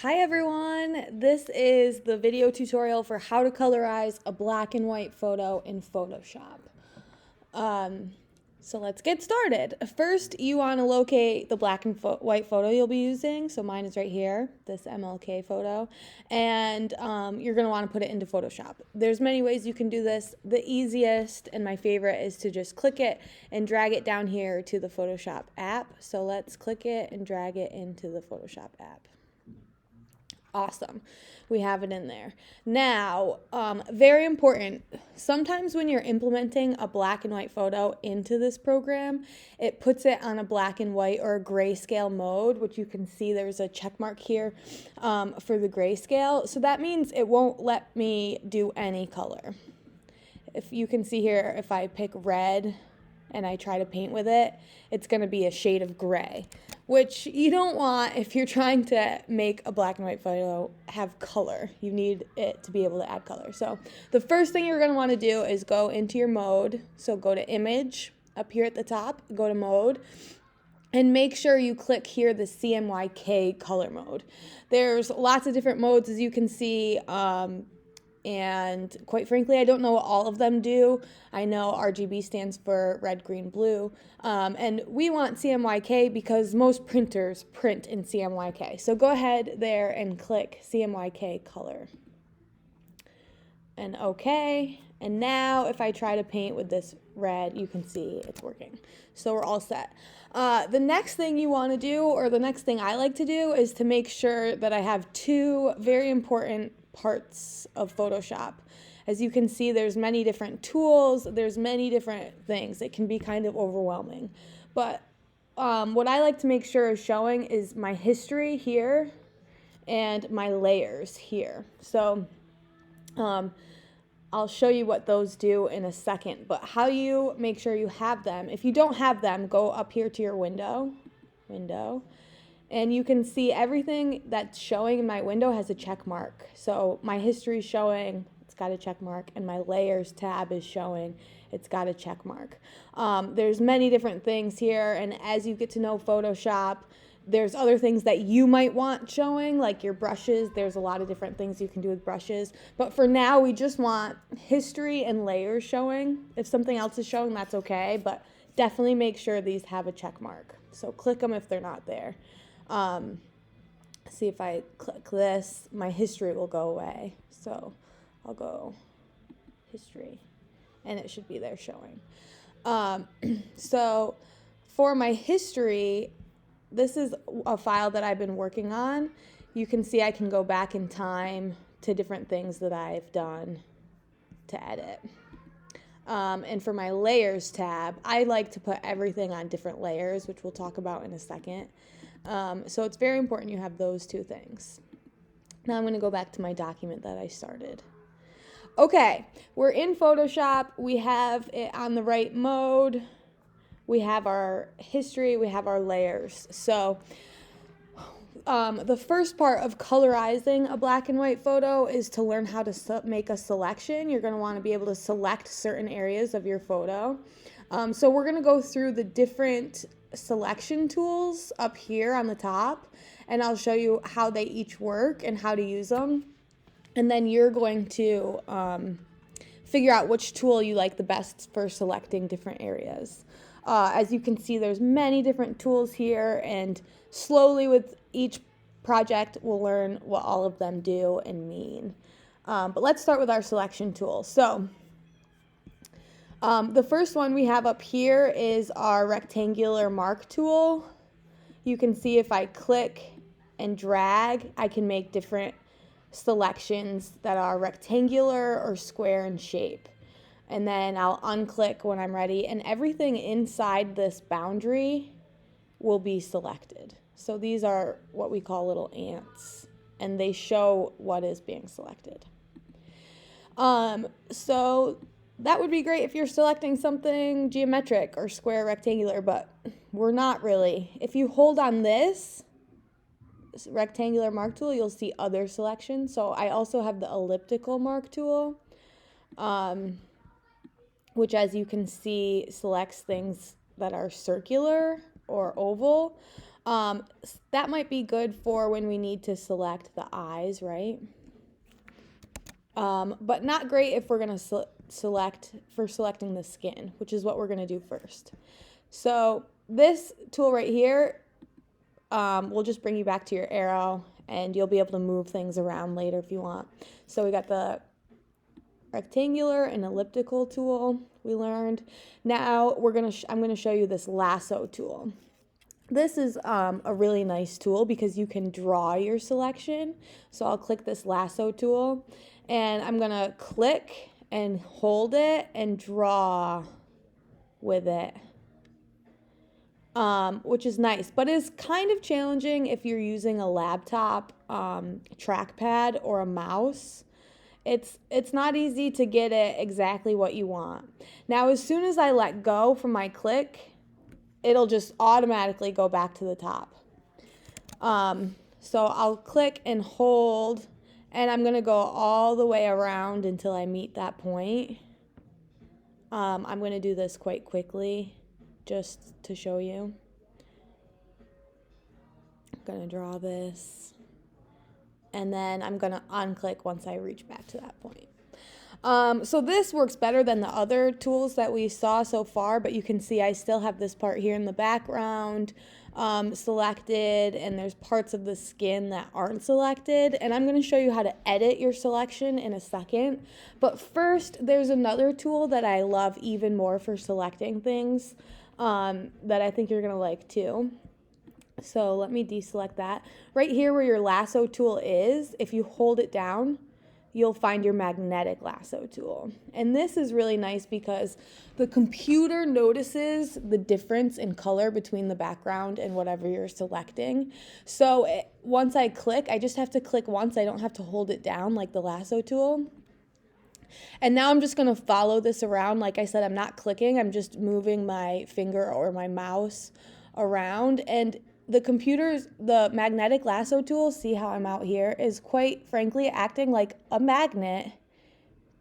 Hi everyone, this is the video tutorial for how to colorize a black and white photo in Photoshop. So let's get started. First, you want to locate the black and white photo you'll be using. So mine is right here, this MLK photo. And you're going to want to put it into Photoshop. There's many ways you can do this. The easiest and my favorite is to just click it and drag it down here to the Photoshop app. So let's click it and drag it into the Photoshop app. Awesome. We have it in there. Now, very important, sometimes when you're implementing a black and white photo into this program, it puts it on a black and white or a grayscale mode, which you can see there's a check mark here for the grayscale. So that means it won't let me do any color. If you can see here, if I pick red and I try to paint with it, it's going to be a shade of gray, which you don't want if you're trying to make a black and white photo have color. You need it to be able to add color. So the first thing you're going to want to do is go into your mode. So go to image up here at the top, go to mode, and make sure you click here the CMYK color mode. There's lots of different modes, as you can see. And quite frankly, I don't know what all of them do. I know RGB stands for red, green, blue. And we want CMYK because most printers print in CMYK. So go ahead there and click CMYK color. And OK. And now if I try to paint with this red, you can see it's working. So we're all set. The next thing you want to do, or the next thing I like to do, is to make sure that I have two very important parts of Photoshop. As you can see, there's many different tools, there's many different things. It can be kind of overwhelming. But what I like to make sure is showing is my history here and my layers here. So I'll show you what those do in a second, but how you make sure you have them. If you don't have them, go up here to your window, and you can see everything that's showing in my window has a check mark. So my history is showing, it's got a check mark, and my layers tab is showing, it's got a check mark. There's many different things here, and as you get to know Photoshop, there's other things that you might want showing, like your brushes. There's a lot of different things you can do with brushes. But for now, we just want history and layers showing. If something else is showing, that's okay, but definitely make sure these have a check mark. So click them if they're not there. See if I click this, my history will go away. So I'll go history, and it should be there showing. So for my history, this is a file that I've been working on. You can see I can go back in time to different things that I've done to edit. And for my layers tab, I like to put everything on different layers, which we'll talk about in a second. So it's very important you have those two things. Now I'm going to go back to my document that I started. Okay, we're in Photoshop. We have it on the right mode. We have our history. We have our layers. So the first part of colorizing a black and white photo is to learn how to make a selection. You're going to want to be able to select certain areas of your photo. So we're going to go through the different selection tools up here on the top, and I'll show you how they each work and how to use them. And then you're going to figure out which tool you like the best for selecting different areas. As you can see, there's many different tools here, and slowly with each project, we'll learn what all of them do and mean. But let's start with our selection tool. So the first one we have up here is our rectangular mark tool. You can see if I click and drag, I can make different selections that are rectangular or square in shape. And then I'll unclick when I'm ready, and everything inside this boundary will be selected. So these are what we call little ants, and they show what is being selected. So that would be great if you're selecting something geometric or square, rectangular, but we're not really. If you hold on this rectangular mark tool, you'll see other selections. So I also have the elliptical mark tool, which, as you can see, selects things that are circular or oval. That might be good for when we need to select the eyes, right? But not great if we're going to selecting the skin, which is what we're going to do first. So this tool right here will just bring you back to your arrow, and you'll be able to move things around later if you want. So we got the rectangular and elliptical tool we learned. Now I'm gonna show you this lasso tool. This is a really nice tool because you can draw your selection. So I'll click this lasso tool, and I'm gonna click and hold it and draw with it. Which is nice, but is kind of challenging if you're using a laptop trackpad or a mouse. It's not easy to get it exactly what you want. Now, as soon as I let go from my click, it'll just automatically go back to the top. So I'll click and hold, and I'm gonna go all the way around until I meet that point. I'm gonna do this quite quickly, just to show you. I'm gonna draw this, and then I'm gonna unclick once I reach back to that point. So this works better than the other tools that we saw so far, but you can see I still have this part here in the background selected, and there's parts of the skin that aren't selected, and I'm going to show you how to edit your selection in a second. But first, there's another tool that I love even more for selecting things that I think you're going to like too. So let me deselect that. Right here where your lasso tool is, if you hold it down, you'll find your magnetic lasso tool. And this is really nice because the computer notices the difference in color between the background and whatever you're selecting. So once I click, I just have to click once. I don't have to hold it down like the lasso tool. And now I'm just going to follow this around. Like I said, I'm not clicking. I'm just moving my finger or my mouse around. And the magnetic lasso tool, see how I'm out here, is quite frankly acting like a magnet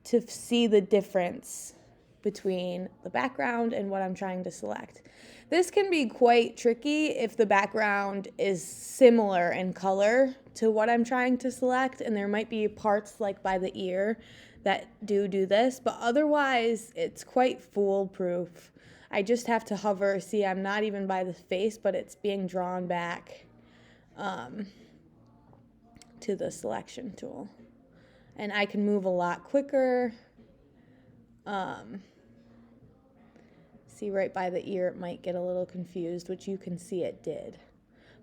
to see the difference between the background and what I'm trying to select. This can be quite tricky if the background is similar in color to what I'm trying to select, and there might be parts like by the ear that do this, but otherwise it's quite foolproof. I just have to hover. See, I'm not even by the face, but it's being drawn back to the selection tool. And I can move a lot quicker. See, right by the ear, it might get a little confused, which you can see it did.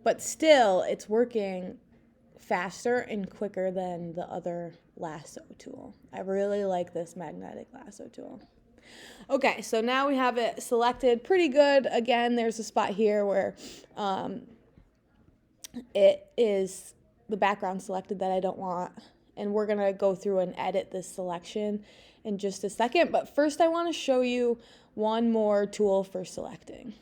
But still, it's working faster and quicker than the other lasso tool. I really like this magnetic lasso tool. Okay, so now we have it selected pretty good. Again, there's a spot here where it is the background selected that I don't want. And we're going to go through and edit this selection in just a second. But first, I want to show you one more tool for selecting.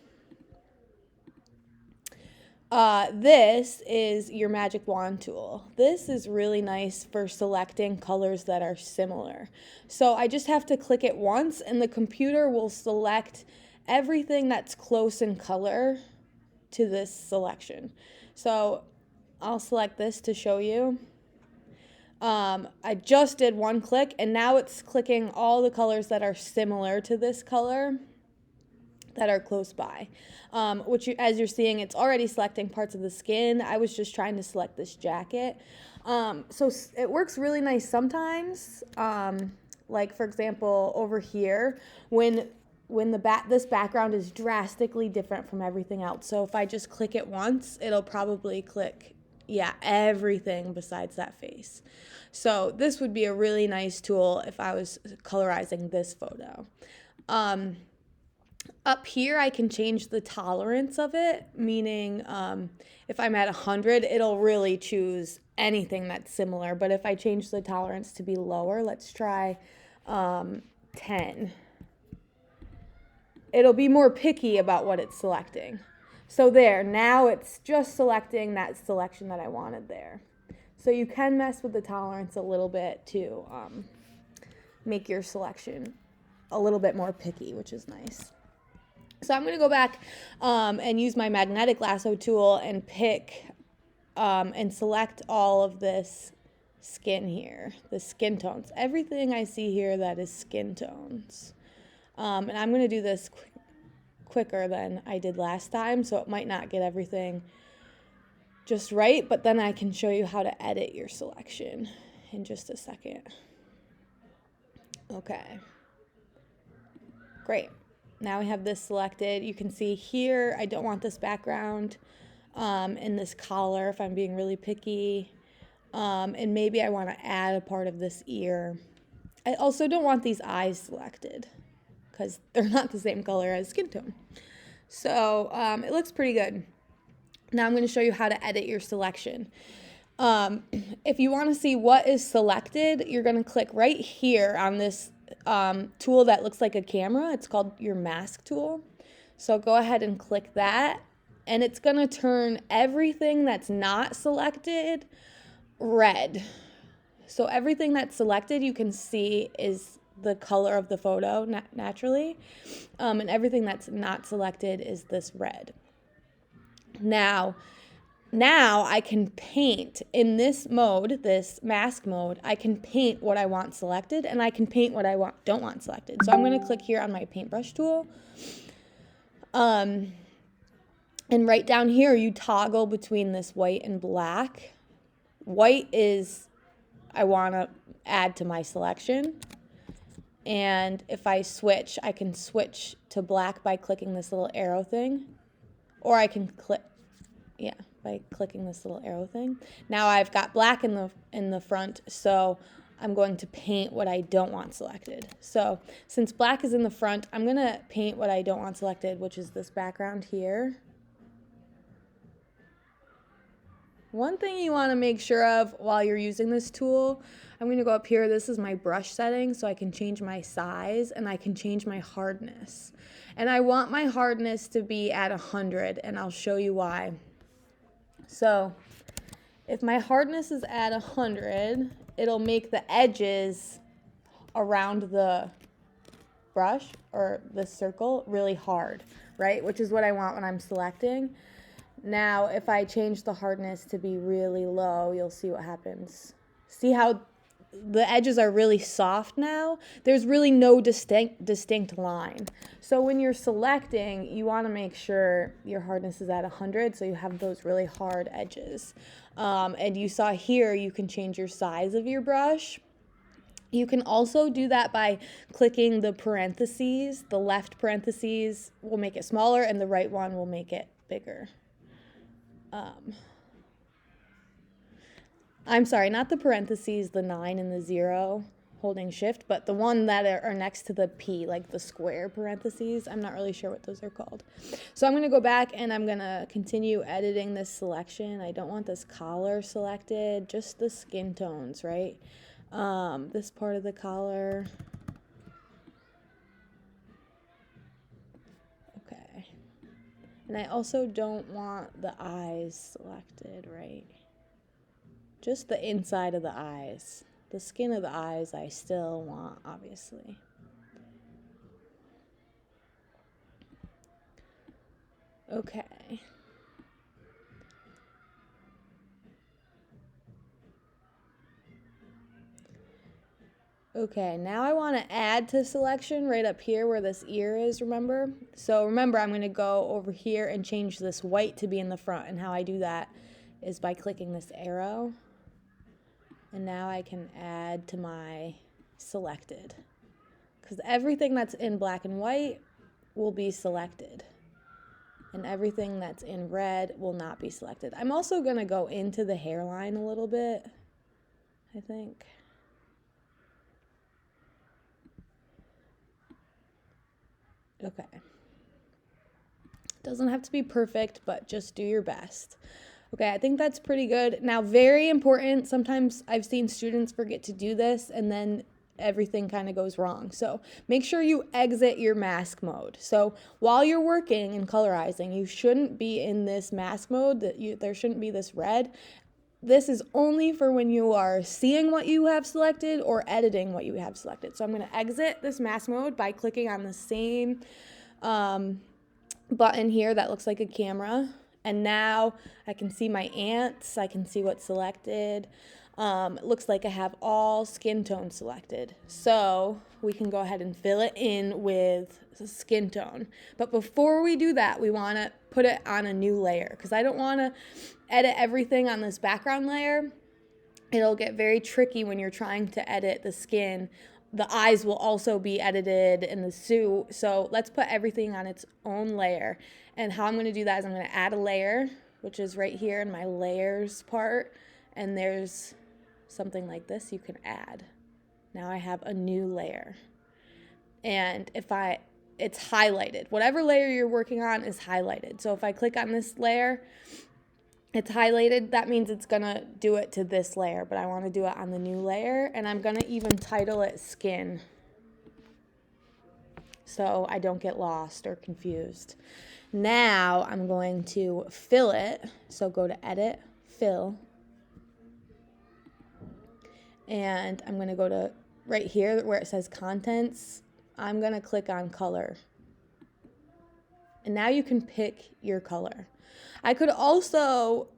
This is your magic wand tool. This is really nice for selecting colors that are similar. So I just have to click it once, and the computer will select everything that's close in color to this selection. So I'll select this to show you. I just did one click, and now it's clicking all the colors that are similar to this color that are close by, which as you're seeing, it's already selecting parts of the skin. I was just trying to select this jacket. So it works really nice sometimes. Like for example, over here, when this background is drastically different from everything else. So if I just click it once, it'll probably click, yeah, everything besides that face. So this would be a really nice tool if I was colorizing this photo. Up here, I can change the tolerance of it, meaning if I'm at 100, it'll really choose anything that's similar. But if I change the tolerance to be lower, let's try 10. It'll be more picky about what it's selecting. So there, now it's just selecting that selection that I wanted there. So you can mess with the tolerance a little bit to make your selection a little bit more picky, which is nice. So I'm going to go back and use my magnetic lasso tool and pick and select all of this skin here, the skin tones. Everything I see here that is skin tones. And I'm going to do this quicker than I did last time, so it might not get everything just right, but then I can show you how to edit your selection in just a second. Okay. Great. Now we have this selected. You can see here, I don't want this background and this collar if I'm being really picky. And maybe I want to add a part of this ear. I also don't want these eyes selected because they're not the same color as skin tone. So it looks pretty good. Now I'm going to show you how to edit your selection. If you want to see what is selected, you're going to click right here on this tool that looks like a camera. It's called your mask tool. So go ahead and click that, and it's going to turn everything that's not selected red. So everything that's selected you can see is the color of the photo naturally, and everything that's not selected is this red. Now I can paint in this mode, this mask mode. I can paint what I want selected, and I can paint what I don't want selected. So I'm going to click here on my paintbrush tool. And right down here, you toggle between this white and black. White is I want to add to my selection. And if I switch, I can switch to black by clicking this little arrow thing. Or I can click, by clicking this little arrow thing. Now I've got black in the front, so I'm going to paint what I don't want selected. So since black is in the front, I'm going to paint what I don't want selected, which is this background here. One thing you want to make sure of while you're using this tool, I'm going to go up here. This is my brush setting, so I can change my size and I can change my hardness. And I want my hardness to be at 100, and I'll show you why. So if my hardness is at 100, it'll make the edges around the brush or the circle really hard, right? Which is what I want when I'm selecting. Now, if I change the hardness to be really low, you'll see what happens. See how the edges are really soft now? There's really no distinct line. So when you're selecting, you want to make sure your hardness is at 100, so you have those really hard edges. And you saw here, you can change your size of your brush. You can also do that by clicking the parentheses. The left parentheses will make it smaller, and the right one will make it bigger. I'm sorry, not the parentheses, the 9 and the 0 holding shift, but the one that are next to the P, like the square parentheses. I'm not really sure what those are called. So I'm going to go back and I'm going to continue editing this selection. I don't want this collar selected, just the skin tones, right? This part of the collar. Okay. And I also don't want the eyes selected, right? Just the inside of the eyes. The skin of the eyes I still want, obviously. Okay. Okay, now I want to add to selection right up here where this ear is, remember? So remember, I'm going to go over here and change this white to be in the front. And how I do that is by clicking this arrow. And now I can add to my selected. Because everything that's in black and white will be selected. And everything that's in red will not be selected. I'm also going to go into the hairline a little bit, I think. Okay. Doesn't have to be perfect, but just do your best. Okay, I think that's pretty good. Now, very important, sometimes I've seen students forget to do this and then everything kind of goes wrong. So make sure you exit your mask mode. So while you're working and colorizing, you shouldn't be in this mask mode. There shouldn't be this red. This is only for when you are seeing what you have selected or editing what you have selected. So I'm going to exit this mask mode by clicking on the same button here that looks like a camera. And now I can see my ants. I can see what's selected. It looks like I have all skin tones selected. So we can go ahead and fill it in with skin tone. But before we do that, we want to put it on a new layer because I don't want to edit everything on this background layer. It'll get very tricky when you're trying to edit the skin. The eyes will also be edited in the suit. So let's put everything on its own layer. And how I'm going to do that is I'm going to add a layer, which is right here in my layers part. And there's something like this you can add. Now I have a new layer. And it's highlighted. Whatever layer you're working on is highlighted. So if I click on this layer, it's highlighted. That means it's going to do it to this layer, but I want to do it on the new layer. And I'm going to even title it skin so I don't get lost or confused. Now I'm going to fill it. So go to edit, fill. And I'm going to go to right here where it says contents. I'm going to click on color. And now you can pick your color. I could also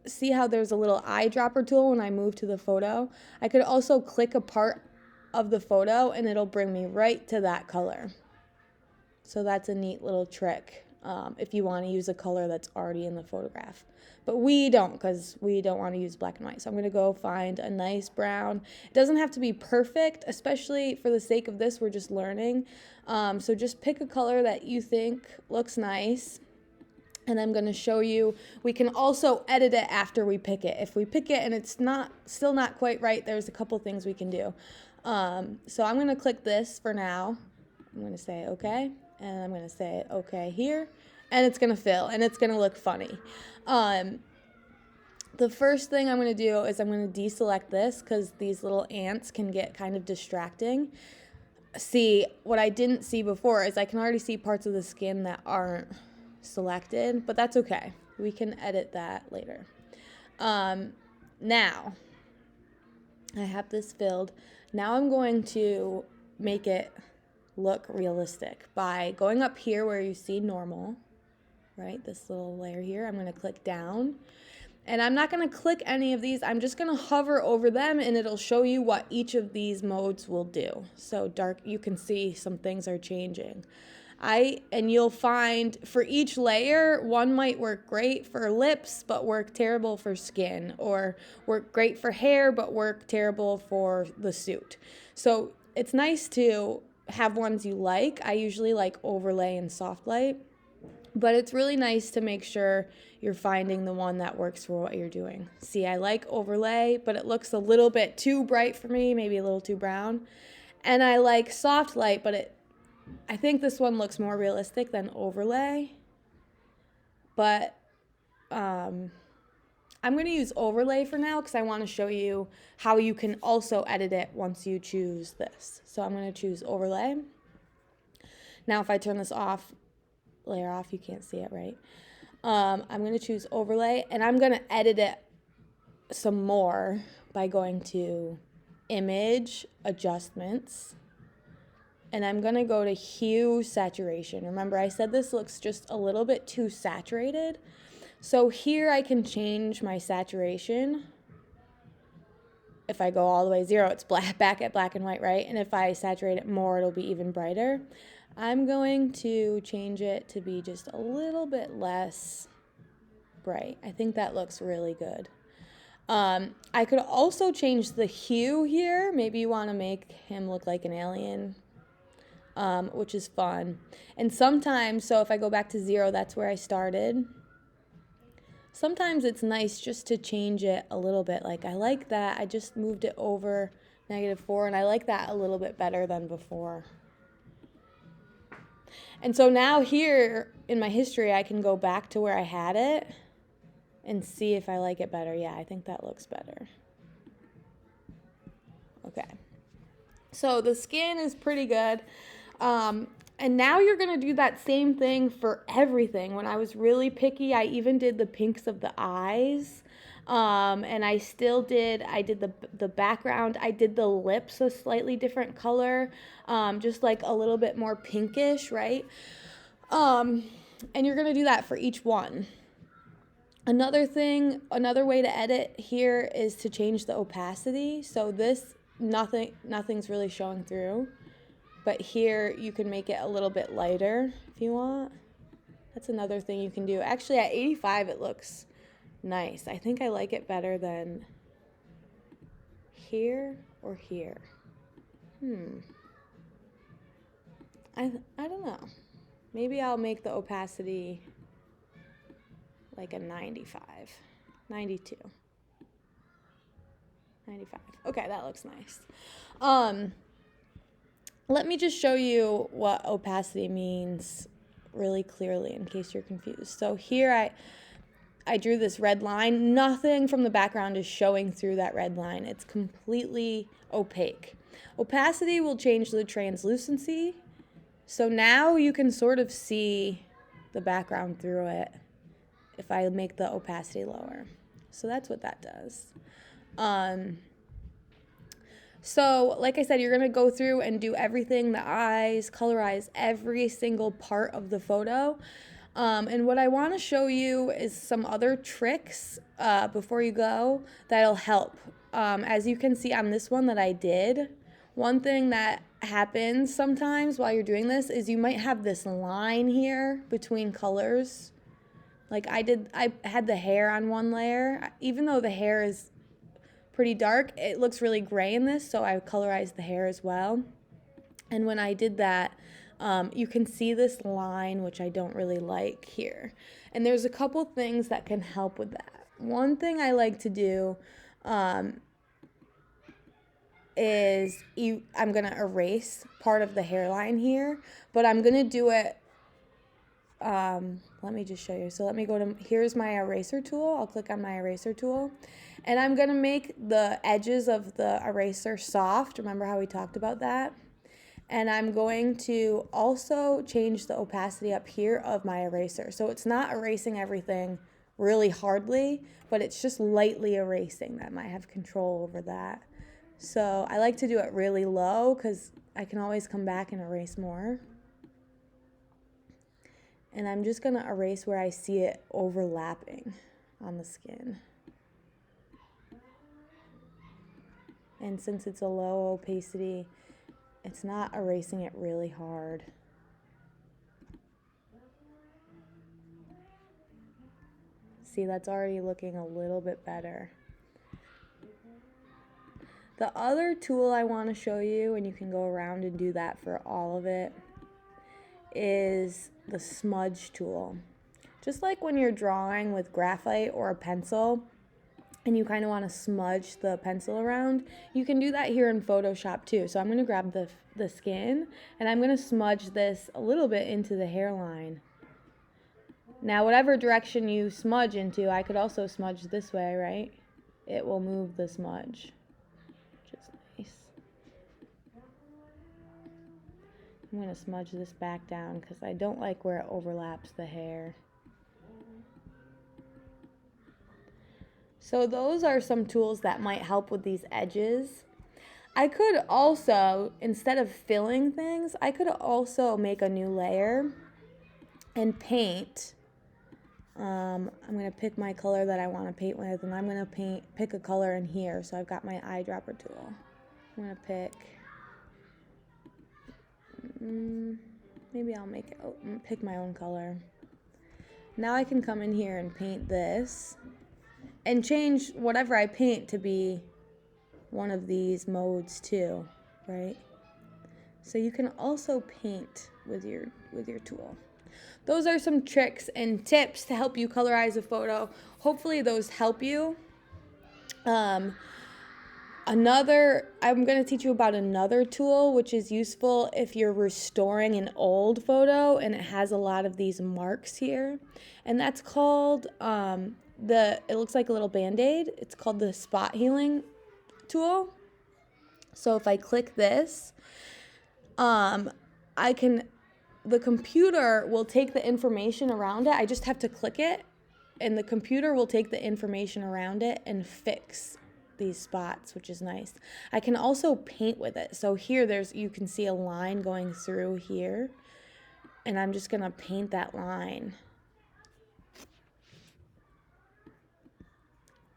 see how there's a little eyedropper tool when I move to the photo. I could also click a part of the photo and it'll bring me right to that color. So that's a neat little trick if you want to use a color that's already in the photograph. But we don't because we don't want to use black and white. So I'm going to go find a nice brown. It doesn't have to be perfect, especially for the sake of this, we're just learning. So just pick a color that you think looks nice. And I'm going to show you, we can also edit it after we pick it. If we pick it and it's still not quite right, there's a couple things we can do. So I'm going to click this for now. I'm going to say okay, and I'm going to say okay here, and it's going to fill, and it's going to look funny. The first thing I'm going to do is I'm going to deselect this because these little ants can get kind of distracting. See, what I didn't see before is I can already see parts of the skin that aren't selected, but that's okay. We can edit that later. Now, I have this filled. Now I'm going to make it look realistic by going up here where you see normal, right? This little layer here. I'm going to click down. And I'm not going to click any of these. I'm just going to hover over them and it'll show you what each of these modes will do. So dark, you can see some things are changing. And you'll find for each layer, one might work great for lips, but work terrible for skin, or work great for hair, but work terrible for the suit. So it's nice to have ones you like. I usually like overlay and soft light, but it's really nice to make sure you're finding the one that works for what you're doing. See, I like overlay, but it looks a little bit too bright for me, maybe a little too brown. And I like soft light, but I think this one looks more realistic than overlay. But I'm going to use overlay for now because I want to show you how you can also edit it once you choose this. So I'm going to choose overlay. Now if I turn this off, layer off, you can't see it, right? I'm going to choose overlay, and I'm going to edit it some more by going to image, adjustments, and I'm going to go to hue, saturation. Remember, I said this looks just a little bit too saturated. So here I can change my saturation. If I go all the way 0, it's back at black and white, right? And if I saturate it more, it'll be even brighter. I'm going to change it to be just a little bit less bright. I think that looks really good. I could also change the hue here. Maybe you want to make him look like an alien, which is fun. And sometimes, so if I go back to 0, that's where I started. Sometimes it's nice just to change it a little bit. Like I like that. I just moved it over -4, and I like that a little bit better than before. And so now here in my history, I can go back to where I had it and see if I like it better. Yeah, I think that looks better. Okay. So the skin is pretty good. And now you're going to do that same thing for everything. When I was really picky, I even did the pinks of the eyes. And I did the background. I did the lips a slightly different color, just like a little bit more pinkish, right? And you're going to do that for each one. Another way to edit here is to change the opacity. So this, nothing's really showing through. But here you can make it a little bit lighter if you want. That's another thing you can do. Actually, at 85, it looks nice. I think I like it better than here or here. I don't know. Maybe I'll make the opacity like a 95, 92, 95. Okay, that looks nice. Let me just show you what opacity means really clearly in case you're confused. So here I drew this red line. Nothing from the background is showing through that red line. It's completely opaque. Opacity will change the translucency. So now you can sort of see the background through it if I make the opacity lower. So that's what that does. So like I said, you're going to go through and do everything, the eyes, colorize every single part of the photo. And what I want to show you is some other tricks before you go that'll help. As you can see on this one that I did, one thing that happens sometimes while you're doing this is you might have this line here between colors. Like I had the hair on one layer. Even though the hair is pretty dark, it looks really gray in this, so I colorized the hair as well. And when I did that, you can see this line, which I don't really like here. And there's a couple things that can help with that. One thing I like to do is I'm going to erase part of the hairline here, but I'm going to do it, let me just show you. So let me go to, here's my eraser tool. I'll click on my eraser tool. And I'm going to make the edges of the eraser soft. Remember how we talked about that? And I'm going to also change the opacity up here of my eraser. So it's not erasing everything really hardly, but it's just lightly erasing them. I have control over that. So I like to do it really low because I can always come back and erase more. And I'm just going to erase where I see it overlapping on the skin. And since it's a low opacity, it's not erasing it really hard. See, that's already looking a little bit better. The other tool I want to show you, and you can go around and do that for all of it, is the smudge tool. Just like when you're drawing with graphite or a pencil, and you kind of want to smudge the pencil around, you can do that here in Photoshop too. So I'm going to grab the skin, and I'm going to smudge this a little bit into the hairline. Now, whatever direction you smudge into, I could also smudge this way, right? It will move the smudge, which is nice. I'm going to smudge this back down because I don't like where it overlaps the hair. So those are some tools that might help with these edges. I could also, instead of filling things, I could also make a new layer and paint. I'm going to pick my color that I want to paint with, and I'm going to pick a color in here. So I've got my eyedropper tool. I'm going to maybe I'll pick my own color. Now I can come in here and paint this and change whatever I paint to be one of these modes too, right? So you can also paint with your tool. Those are some tricks and tips to help you colorize a photo. Hopefully those help you. I'm going to teach you about another tool which is useful if you're restoring an old photo and it has a lot of these marks here. And that's called, it looks like a little band-aid. It's called the spot healing tool. So if I click this, the computer will take the information around it. I just have to click it, and the computer will take the information around it and fix these spots, which is nice. I can also paint with it. So here you can see a line going through here. And I'm just gonna paint that line.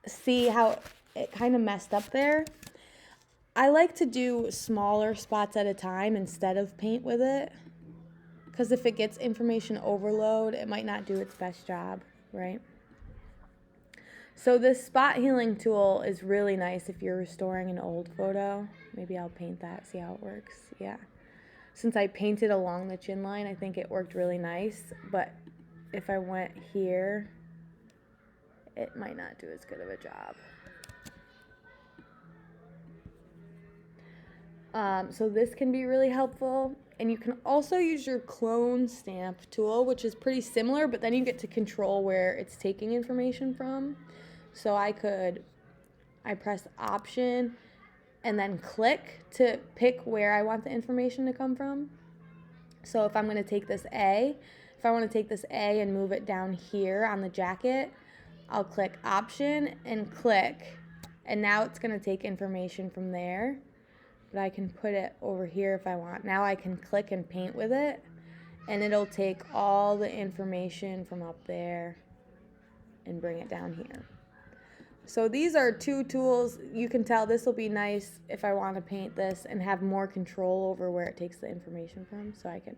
See how it kind of messed up there? I like to do smaller spots at a time instead of paint with it, because if it gets information overload, it might not do its best job, right? So this spot healing tool is really nice if you're restoring an old photo. Maybe I'll paint that, see how it works. Yeah. Since I painted along the chin line, I think it worked really nice, but if I went here, it might not do as good of a job. So this can be really helpful. And you can also use your clone stamp tool, which is pretty similar, but then you get to control where it's taking information from. So I press Option and then click to pick where I want the information to come from. So if I'm going to take this A, if I want to take this A and move it down here on the jacket, I'll click Option and click, and now it's going to take information from there. But I can put it over here if I want. Now I can click and paint with it, and it'll take all the information from up there and bring it down here. So these are two tools. You can tell this will be nice if I want to paint this and have more control over where it takes the information from. So I can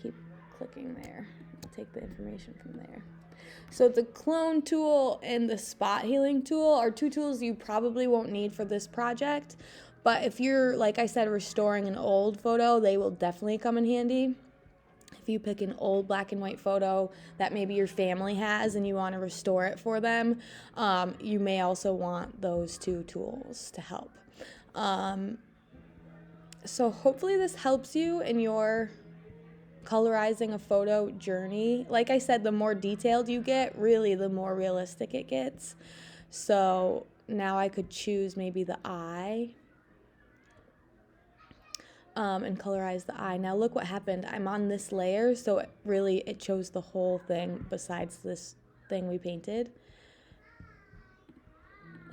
keep clicking there. I'll take the information from there. So the clone tool and the spot healing tool are two tools you probably won't need for this project. But if you're, like I said, restoring an old photo, they will definitely come in handy. If you pick an old black and white photo that maybe your family has and you want to restore it for them, you may also want those two tools to help. So hopefully this helps you in your colorizing a photo journey. Like I said, the more detailed you get, really the more realistic it gets. So now I could choose maybe the eye and colorize the eye. Now look what happened. I'm on this layer, so it chose the whole thing besides this thing we painted.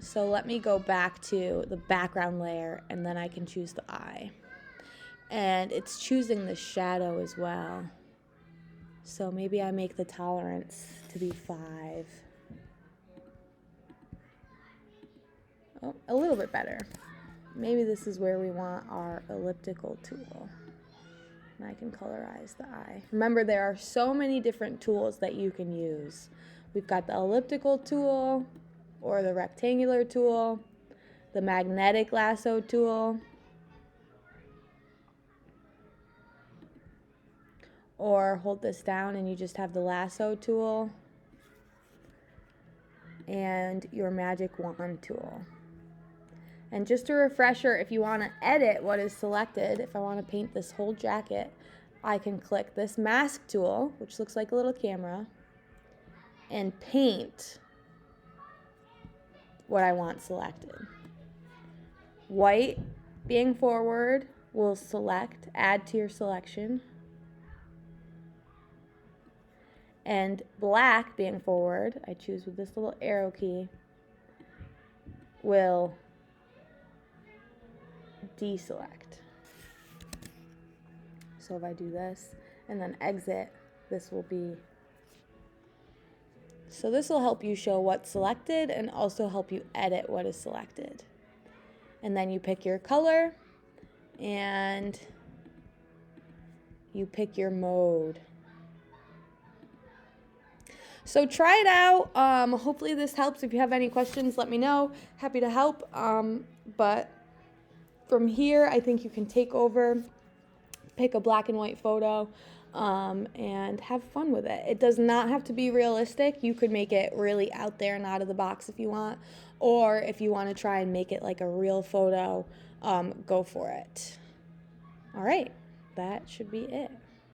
So let me go back to the background layer, and then I can choose the eye. And it's choosing the shadow as well. So maybe I make the tolerance to be 5. Oh, a little bit better. Maybe this is where we want our elliptical tool. And I can colorize the eye. Remember, there are so many different tools that you can use. We've got the elliptical tool, or the rectangular tool, the magnetic lasso tool, or hold this down and you just have the lasso tool, and your magic wand tool. And just a refresher, if you want to edit what is selected, if I want to paint this whole jacket, I can click this mask tool, which looks like a little camera, and paint what I want selected. White being forward will select, add to your selection. And black being forward, I choose with this little arrow key, will deselect. So if I do this and then exit, this will be. So this will help you show what's selected and also help you edit what is selected. And then you pick your color and you pick your mode. So try it out. Hopefully this helps. If you have any questions, let me know. Happy to help. But from here, I think you can take over, pick a black and white photo, and have fun with it. It does not have to be realistic. You could make it really out there and out of the box if you want. Or if you want to try and make it like a real photo, go for it. All right, that should be it.